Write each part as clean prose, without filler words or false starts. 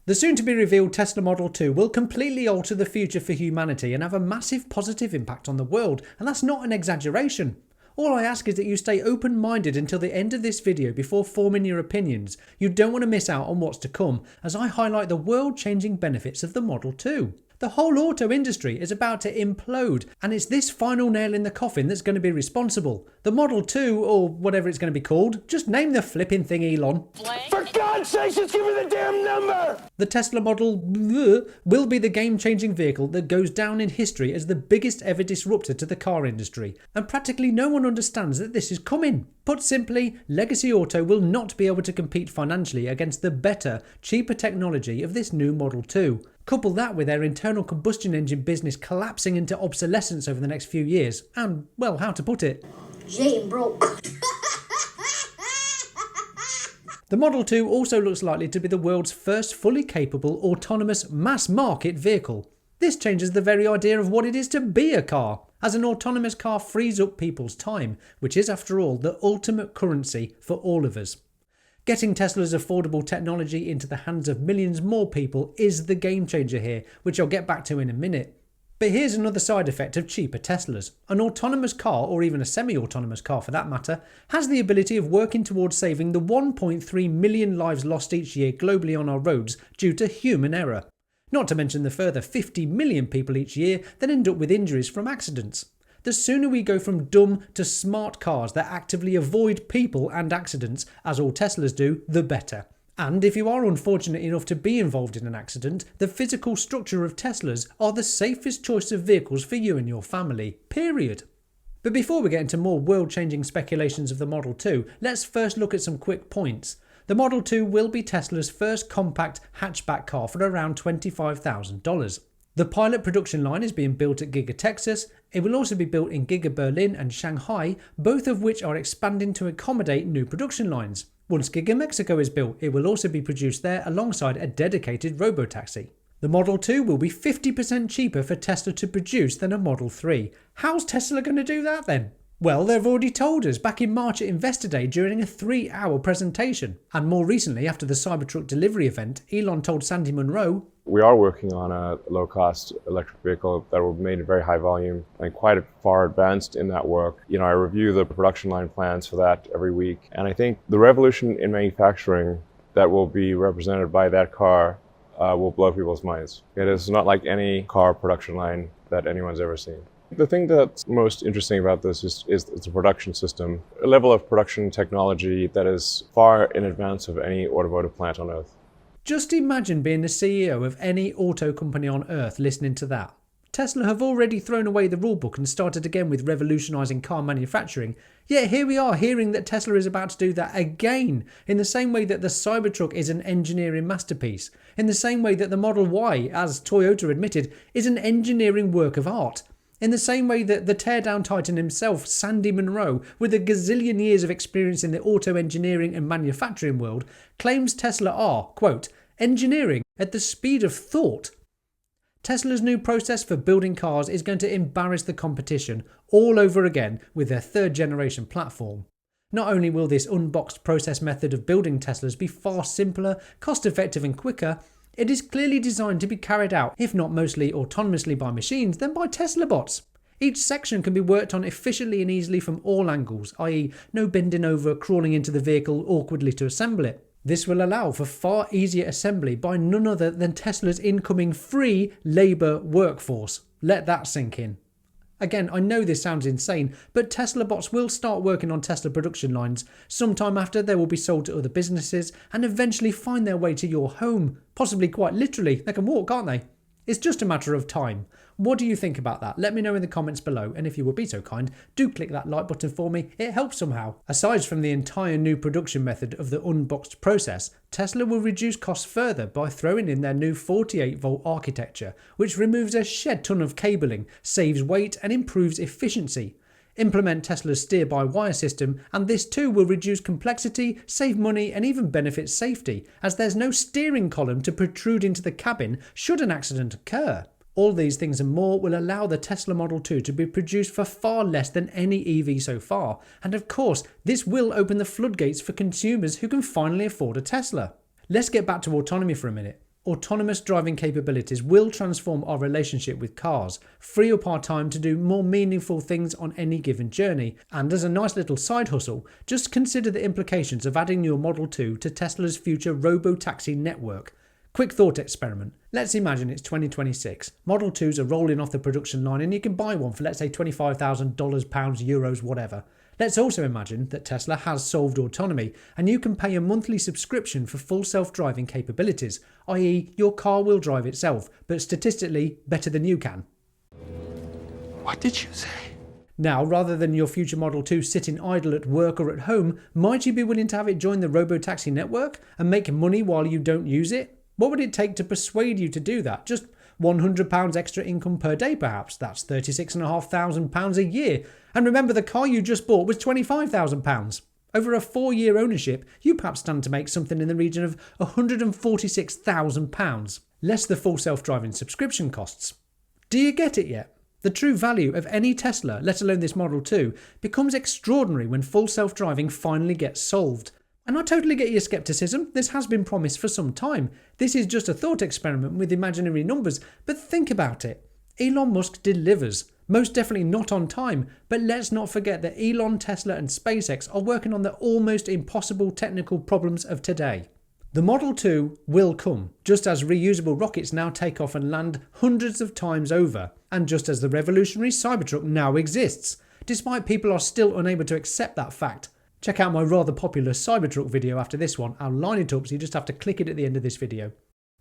The soon-to-be-revealed Tesla Model 2 will completely alter the future for humanity and have a massive positive impact on the world, and that's not an exaggeration. All I ask is that you stay open-minded until the end of this video before forming your opinions. You don't want to miss out on what's to come, as I highlight the world-changing benefits of the Model 2. The whole auto industry is about to implode, and it's this final nail in the coffin that's going to be responsible. The Model 2, or whatever it's going to be called, just name the flipping thing, Elon. For God's sake, just give me the damn number! The Tesla Model will be the game-changing vehicle that goes down in history as the biggest ever disruptor to the car industry, and practically no one understands that this is coming. Put simply, legacy auto will not be able to compete financially against the better, cheaper technology of this new Model 2. Couple that with their internal combustion engine business collapsing into obsolescence over the next few years, and, well, how to put it? Jane broke. The Model 2 also looks likely to be the world's first fully capable autonomous mass-market vehicle. This changes the very idea of what it is to be a car, as an autonomous car frees up people's time, which is, after all, the ultimate currency for all of us. Getting Tesla's affordable technology into the hands of millions more people is the game changer here, which I'll get back to in a minute. But here's another side effect of cheaper Teslas. An autonomous car, or even a semi-autonomous car for that matter, has the ability of working towards saving the 1.3 million lives lost each year globally on our roads due to human error. Not to mention the further 50 million people each year that end up with injuries from accidents. The sooner we go from dumb to smart cars that actively avoid people and accidents, as all Teslas do, the better. And if you are unfortunate enough to be involved in an accident, the physical structure of Teslas are the safest choice of vehicles for you and your family, period. But before we get into more world-changing speculations of the Model 2, let's first look at some quick points. The Model 2 will be Tesla's first compact hatchback car for around $25,000. The pilot production line is being built at Giga Texas. It will also be built in Giga Berlin and Shanghai, both of which are expanding to accommodate new production lines. Once Giga Mexico is built, it will also be produced there alongside a dedicated robotaxi. The Model 2 will be 50% cheaper for Tesla to produce than a Model 3. How's Tesla going to do that then? Well, they've already told us back in March at Investor Day during a 3-hour presentation. And more recently, after the Cybertruck delivery event, Elon told Sandy Munro, "We are working on a low-cost electric vehicle that will be made in very high volume and quite far advanced in that work. I review the production line plans for that every week. And I think the revolution in manufacturing that will be represented by that car will blow people's minds. It is not like any car production line that anyone's ever seen." The thing that's most interesting about this is it's a production system, a level of production technology that is far in advance of any automotive plant on Earth. Just imagine being the CEO of any auto company on Earth listening to that. Tesla have already thrown away the rulebook and started again with revolutionising car manufacturing, yet here we are hearing that Tesla is about to do that again, in the same way that the Cybertruck is an engineering masterpiece, in the same way that the Model Y, as Toyota admitted, is an engineering work of art. In the same way that the teardown titan himself, Sandy Munro, with a gazillion years of experience in the auto engineering and manufacturing world, claims Tesla are, quote, engineering at the speed of thought. Tesla's new process for building cars is going to embarrass the competition all over again with their third-generation platform. Not only will this unboxed process method of building Teslas be far simpler, cost-effective and quicker, it is clearly designed to be carried out, if not mostly autonomously by machines, then by Tesla bots. Each section can be worked on efficiently and easily from all angles, i.e. no bending over, crawling into the vehicle awkwardly to assemble it. This will allow for far easier assembly by none other than Tesla's incoming free labour workforce. Let that sink in. Again, I know this sounds insane, but Tesla bots will start working on Tesla production lines. Sometime after, they will be sold to other businesses and eventually find their way to your home. Possibly quite literally. They can walk, can't they? It's just a matter of time. What do you think about that? Let me know in the comments below, and if you would be so kind, do click that like button for me. It helps somehow. Aside from the entire new production method of the unboxed process, Tesla will reduce costs further by throwing in their new 48-volt architecture, which removes a shed ton of cabling, saves weight and improves efficiency. Implement Tesla's steer-by-wire system, and this too will reduce complexity, save money and even benefit safety, as there's no steering column to protrude into the cabin should an accident occur. All these things and more will allow the Tesla Model 2 to be produced for far less than any EV so far, and of course this will open the floodgates for consumers who can finally afford a Tesla. Let's get back to autonomy for a minute. autonomous driving capabilities will transform our relationship with cars, free up our time to do more meaningful things on any given journey, and as a nice little side hustle, just consider the implications of adding your Model 2 to Tesla's future robo-taxi network. Quick thought experiment. Let's imagine it's 2026. Model 2s are rolling off the production line and you can buy one for, let's say, $25,000, pounds, euros, whatever. Let's also imagine that Tesla has solved autonomy and you can pay a monthly subscription for full self-driving capabilities, i.e. your car will drive itself, but statistically better than you can. What did you say? Now, rather than your future Model 2 sitting idle at work or at home, might you be willing to have it join the robo-taxi network and make money while you don't use it? What would it take to persuade you to do that? Just £100 extra income per day perhaps? That's £36,500 a year. And remember, the car you just bought was £25,000. Over a 4-year ownership, you perhaps stand to make something in the region of £146,000, less the full self-driving subscription costs. Do you get it yet? The true value of any Tesla, let alone this Model 2, becomes extraordinary when full self-driving finally gets solved. And I totally get your skepticism. This has been promised for some time. This is just a thought experiment with imaginary numbers, but think about it. Elon Musk delivers. Most definitely not on time, but let's not forget that Elon, Tesla and SpaceX are working on the almost impossible technical problems of today. The Model 2 will come, just as reusable rockets now take off and land hundreds of times over, and just as the revolutionary Cybertruck now exists, despite people are still unable to accept that fact. Check out my rather popular Cybertruck video after this one. I'll line it up so you just have to click it at the end of this video.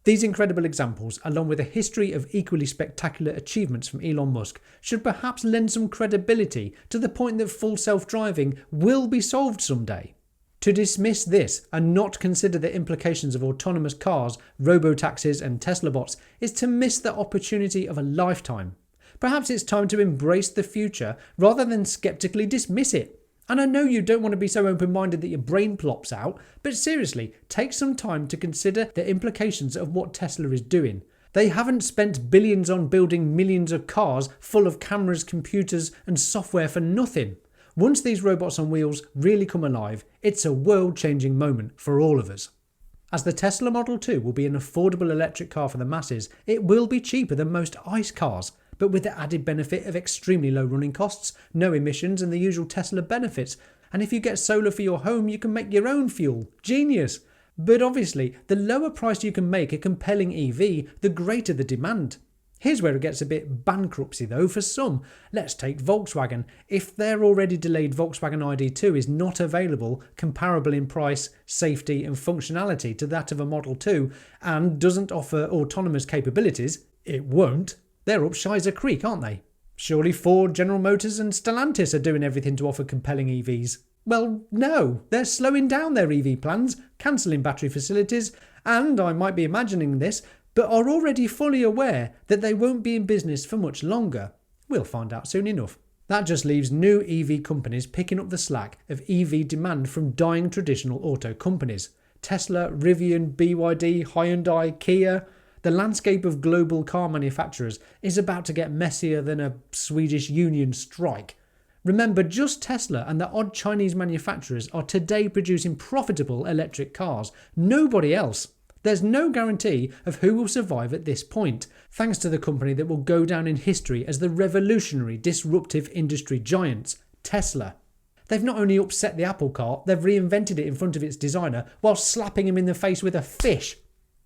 These incredible examples, along with a history of equally spectacular achievements from Elon Musk, should perhaps lend some credibility to the point that full self-driving will be solved someday. To dismiss this and not consider the implications of autonomous cars, robo-taxis and Tesla bots is to miss the opportunity of a lifetime. Perhaps it's time to embrace the future rather than skeptically dismiss it. And I know you don't want to be so open-minded that your brain plops out, but seriously, take some time to consider the implications of what Tesla is doing. They haven't spent billions on building millions of cars full of cameras, computers and software for nothing. Once these robots on wheels really come alive, it's a world-changing moment for all of us. As the Tesla Model 2 will be an affordable electric car for the masses, it will be cheaper than most ICE cars, but with the added benefit of extremely low running costs, no emissions and the usual Tesla benefits. And if you get solar for your home, you can make your own fuel. Genius! But obviously, the lower price you can make a compelling EV, the greater the demand. Here's where it gets a bit bankruptcy though for some. Let's take Volkswagen. If their already delayed Volkswagen ID2 is not available, comparable in price, safety and functionality to that of a Model 2, and doesn't offer autonomous capabilities, it won't. They're up Shizer Creek, aren't they? Surely Ford, General Motors and Stellantis are doing everything to offer compelling EVs. Well, no, they're slowing down their EV plans, cancelling battery facilities, and I might be imagining this, but are already fully aware that they won't be in business for much longer. We'll find out soon enough. That just leaves new EV companies picking up the slack of EV demand from dying traditional auto companies. Tesla, Rivian, BYD, Hyundai, Kia. The landscape of global car manufacturers is about to get messier than a Swedish union strike. Remember, just Tesla and the odd Chinese manufacturers are today producing profitable electric cars. Nobody else. There's no guarantee of who will survive at this point, thanks to the company that will go down in history as the revolutionary, disruptive industry giants, Tesla. They've not only upset the apple cart, they've reinvented it in front of its designer while slapping him in the face with a fish.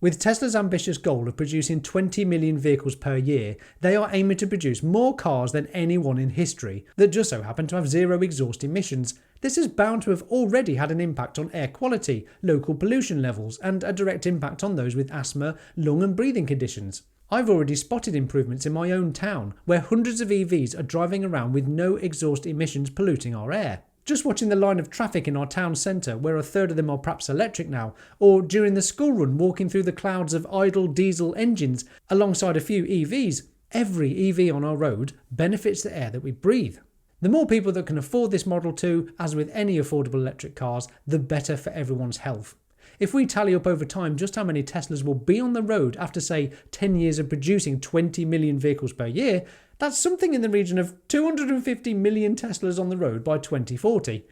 With Tesla's ambitious goal of producing 20 million vehicles per year, they are aiming to produce more cars than anyone in history that just so happen to have zero exhaust emissions. This is bound to have already had an impact on air quality, local pollution levels, and a direct impact on those with asthma, lung and breathing conditions. I've already spotted improvements in my own town, where hundreds of EVs are driving around with no exhaust emissions polluting our air. Just watching the line of traffic in our town centre, where a third of them are perhaps electric now, or during the school run walking through the clouds of idle diesel engines alongside a few EVs, every EV on our road benefits the air that we breathe. The more people that can afford this Model 2, as with any affordable electric cars, the better for everyone's health. If we tally up over time just how many Teslas will be on the road after, say, 10 years of producing 20 million vehicles per year, that's something in the region of 250 million Teslas on the road by 2040.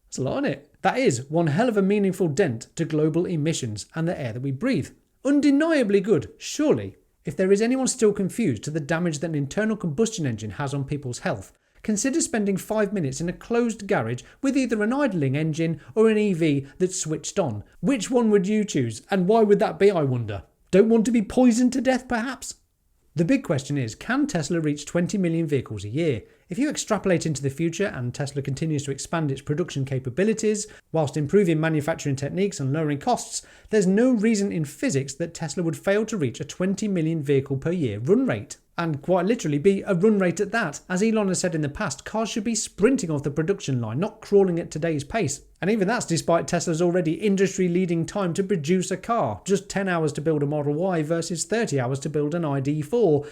That's a lot, isn't it? That is one hell of a meaningful dent to global emissions and the air that we breathe. Undeniably good, surely. If there is anyone still confused to the damage that an internal combustion engine has on people's health, consider spending 5 minutes in a closed garage with either an idling engine or an EV that's switched on. Which one would you choose, and why would that be, I wonder? Don't want to be poisoned to death, perhaps? The big question is, can Tesla reach 20 million vehicles a year? If you extrapolate into the future and Tesla continues to expand its production capabilities whilst improving manufacturing techniques and lowering costs, there's no reason in physics that Tesla would fail to reach a 20 million vehicle per year run rate. And quite literally be a run rate at that. As Elon has said in the past, cars should be sprinting off the production line, not crawling at today's pace. And even that's despite Tesla's already industry-leading time to produce a car. Just 10 hours to build a Model Y versus 30 hours to build an ID4.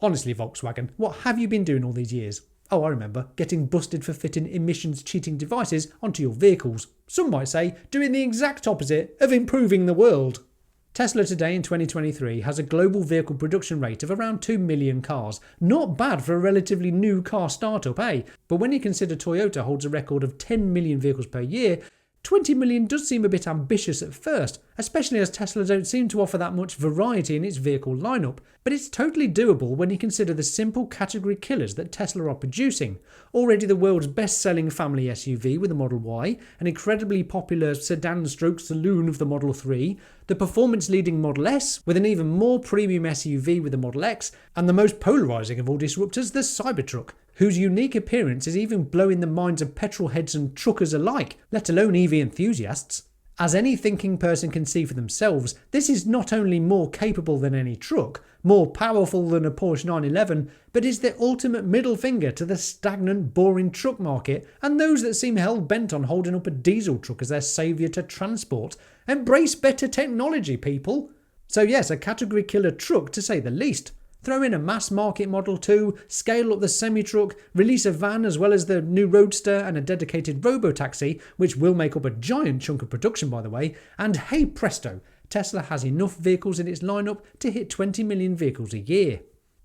Honestly, Volkswagen, what have you been doing all these years? Oh, I remember, getting busted for fitting emissions-cheating devices onto your vehicles. Some might say, doing the exact opposite of improving the world. Tesla today in 2023 has a global vehicle production rate of around 2 million cars. Not bad for a relatively new car startup, eh? But when you consider Toyota holds a record of 10 million vehicles per year, 20 million does seem a bit ambitious at first, especially as Tesla don't seem to offer that much variety in its vehicle lineup. But it's totally doable when you consider the simple category killers that Tesla are producing. Already the world's best-selling family SUV with the Model Y, an incredibly popular sedan-stroke saloon of the Model 3, the performance-leading Model S with an even more premium SUV with the Model X, and the most polarising of all disruptors, the Cybertruck, whose unique appearance is even blowing the minds of petrol heads and truckers alike, let alone EV enthusiasts. As any thinking person can see for themselves, this is not only more capable than any truck, more powerful than a Porsche 911, but is the ultimate middle finger to the stagnant, boring truck market and those that seem hell-bent on holding up a diesel truck as their saviour to transport. Embrace better technology, people! So yes, a category killer truck to say the least. Throw in a mass market Model 2, scale up the semi-truck, release a van as well as the new Roadster and a dedicated robo-taxi, which will make up a giant chunk of production by the way, and hey presto, Tesla has enough vehicles in its lineup to hit 20 million vehicles a year.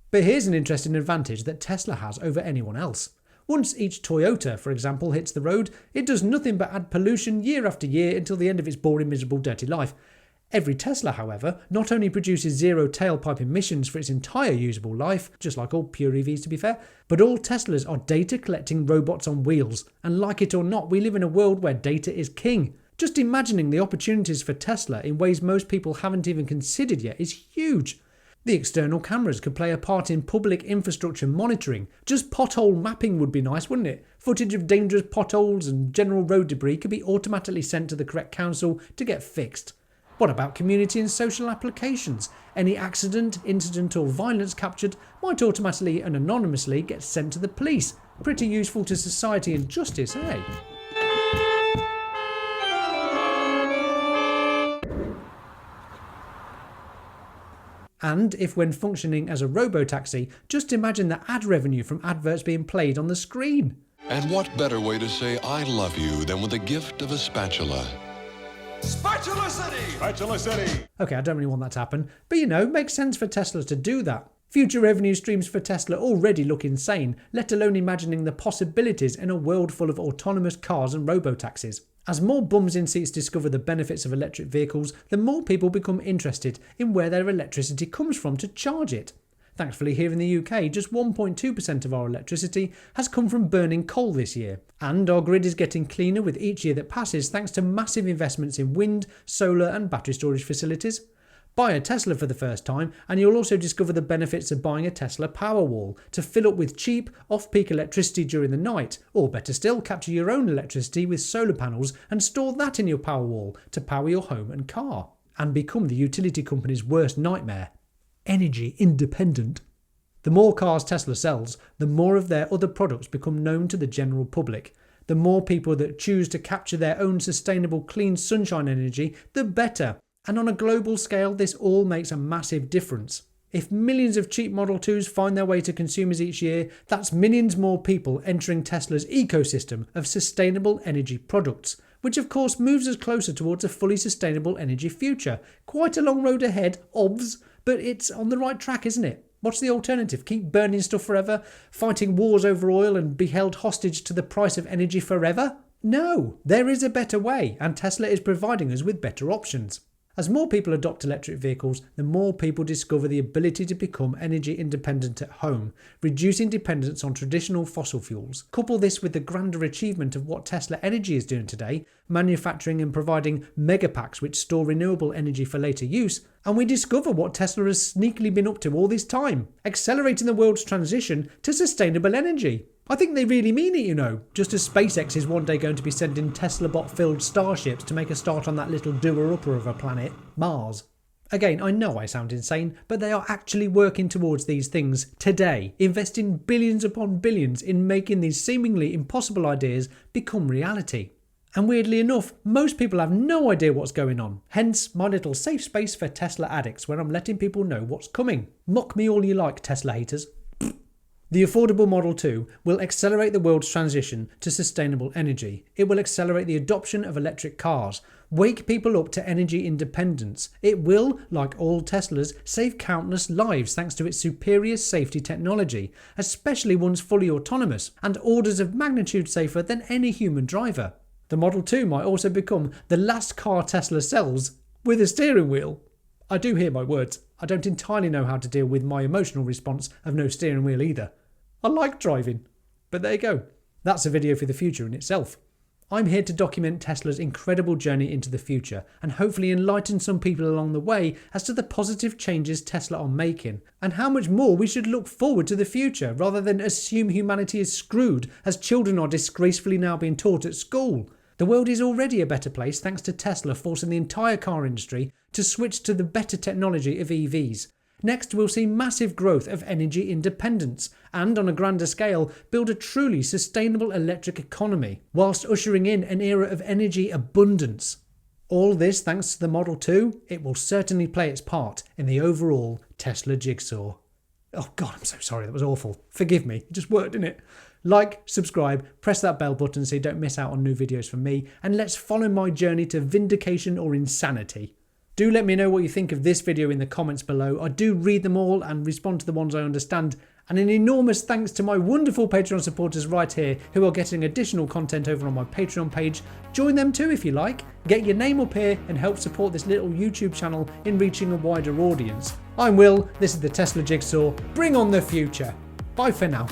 But here's an interesting advantage that Tesla has over anyone else. Once each Toyota, for example, hits the road, it does nothing but add pollution year after year until the end of its boring, miserable, dirty life. Every Tesla, however, not only produces zero tailpipe emissions for its entire usable life, just like all pure EVs to be fair, but all Teslas are data collecting robots on wheels, and like it or not, we live in a world where data is king. Just imagining the opportunities for Tesla in ways most people haven't even considered yet is huge. The external cameras could play a part in public infrastructure monitoring. Just pothole mapping would be nice, wouldn't it? Footage of dangerous potholes and general road debris could be automatically sent to the correct council to get fixed. What about community and social applications? Any accident, incident or violence captured might automatically and anonymously get sent to the police. Pretty useful to society and justice, eh? And if when functioning as a robo-taxi, just imagine the ad revenue from adverts being played on the screen. And what better way to say I love you than with the gift of a spatula? Spatula City! Spatula City! Okay, I don't really want that to happen, but makes sense for Tesla to do that. Future revenue streams for Tesla already look insane, let alone imagining the possibilities in a world full of autonomous cars and robo-taxis. As more bums in seats discover the benefits of electric vehicles, the more people become interested in where their electricity comes from to charge it. Thankfully, here in the UK, just 1.2% of our electricity has come from burning coal this year. And our grid is getting cleaner with each year that passes thanks to massive investments in wind, solar and battery storage facilities. Buy a Tesla for the first time and you'll also discover the benefits of buying a Tesla Powerwall to fill up with cheap, off-peak electricity during the night, or better still, capture your own electricity with solar panels and store that in your Powerwall to power your home and car. And become the utility company's worst nightmare. Energy independent. The more cars Tesla sells, the more of their other products become known to the general public. The more people that choose to capture their own sustainable clean sunshine energy, the better. And on a global scale, this all makes a massive difference. If millions of cheap Model 2s find their way to consumers each year, that's millions more people entering Tesla's ecosystem of sustainable energy products, which of course moves us closer towards a fully sustainable energy future. Quite a long road ahead, obvs, but it's on the right track, isn't it? What's the alternative? Keep burning stuff forever? Fighting wars over oil and be held hostage to the price of energy forever? No, there is a better way, and Tesla is providing us with better options. As more people adopt electric vehicles, the more people discover the ability to become energy independent at home, reducing dependence on traditional fossil fuels. Couple this with the grander achievement of what Tesla Energy is doing today, manufacturing and providing megapacks which store renewable energy for later use, and we discover what Tesla has sneakily been up to all this time, accelerating the world's transition to sustainable energy. I think they really mean it, you know, just as SpaceX is one day going to be sending Tesla bot-filled starships to make a start on that little doer-upper of a planet, Mars. Again, I know I sound insane, but they are actually working towards these things today, investing billions upon billions in making these seemingly impossible ideas become reality. And weirdly enough, most people have no idea what's going on. Hence, my little safe space for Tesla addicts where I'm letting people know what's coming. Mock me all you like, Tesla haters. The affordable Model 2 will accelerate the world's transition to sustainable energy. It will accelerate the adoption of electric cars, wake people up to energy independence. It will, like all Teslas, save countless lives thanks to its superior safety technology, especially ones fully autonomous, and orders of magnitude safer than any human driver. The Model 2 might also become the last car Tesla sells with a steering wheel. I do hear my words. I don't entirely know how to deal with my emotional response of no steering wheel either. I like driving, but there you go. That's a video for the future in itself. I'm here to document Tesla's incredible journey into the future and hopefully enlighten some people along the way as to the positive changes Tesla are making and how much more we should look forward to the future rather than assume humanity is screwed as children are disgracefully now being taught at school. The world is already a better place thanks to Tesla forcing the entire car industry to switch to the better technology of EVs. Next, we'll see massive growth of energy independence and, on a grander scale, build a truly sustainable electric economy, whilst ushering in an era of energy abundance. All this thanks to the Model 2, it will certainly play its part in the overall Tesla jigsaw. Oh God, I'm so sorry, that was awful. Forgive me, it just worked, didn't it? Like, subscribe, press that bell button so you don't miss out on new videos from me, and let's follow my journey to vindication or insanity. Do let me know what you think of this video in the comments below. I do read them all and respond to the ones I understand. And an enormous thanks to my wonderful Patreon supporters right here who are getting additional content over on my Patreon page. Join them too if you like. Get your name up here and help support this little YouTube channel in reaching a wider audience. I'm Will, this is the Tesla Jigsaw. Bring on the future. Bye for now.